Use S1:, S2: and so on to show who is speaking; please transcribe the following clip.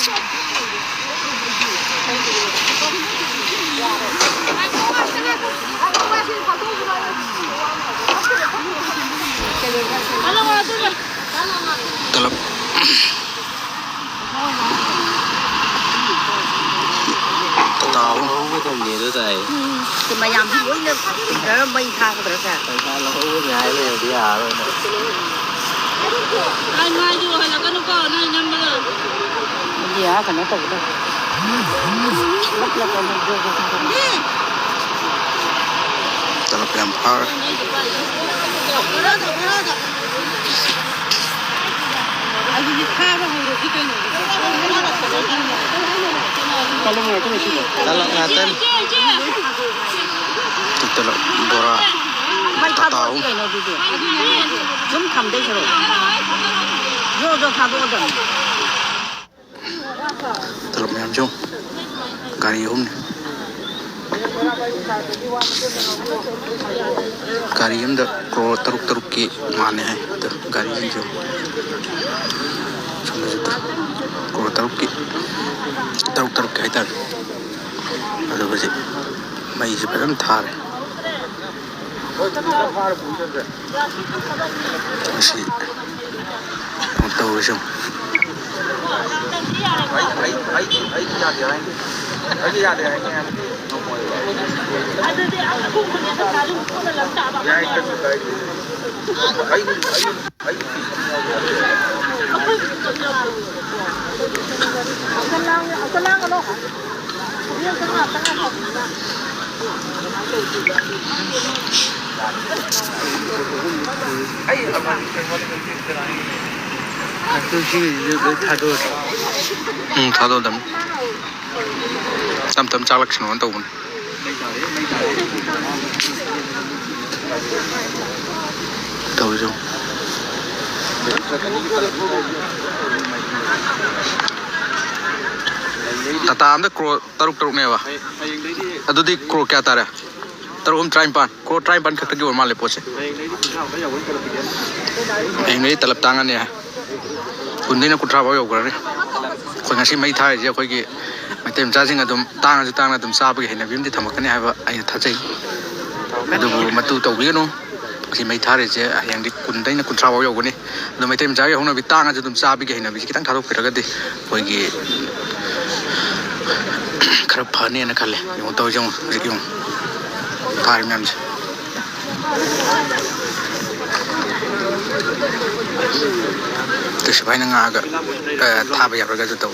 S1: तलब ताऊ
S2: ไม่ต้องมีด้วยใจ
S3: thì mà làm cái mũi nó bay thang được cả
S2: ไปทานเราก็ง่ายเลยพี่อาเลย
S4: ai mai đi rồi là cái nó có này nhầm rồi
S3: gì á còn nó tụt đâu lấp lấp lên vô
S1: तलब yang par
S4: 아니 이 카바하고 이렇게 되는
S3: kalau nggak itu sih
S2: kalau ngaten
S1: तलब bora
S3: bay thang được cái nó đi đi chúng thầm đấy rồi vô thang được rồi
S1: तलब yang jong gari hum gari hum dah kro teruk ki mana hai tu gari hum jong cuma itu kro teruk kai tar aduh besi mai sebenarnya thar masih tahu sih thado dam tam chalak sino tahu pun tahu sih tata am dah kro taruk ne wa adu di kro kya tara tarum try pan khak gi mal le poche nei talap tangan ne kunni na kutra ba yo gar ne khoi ngasi mai thai je khoi gi mai tem cha jing adum tang adum sa ba gi hena bim di thamak ne ha ba ai tha chai adu matu to bi no si mai thare je yang di kun dai na kutra ba yo go ne do mai tem cha gi hona bi tang adum sa bi gi hena bi kitang tharo pira ga di khoi gi khara phane na khale yo to jong ri kyung thai nam je तो सिपाही ने आगे था भैया प्रकार से तो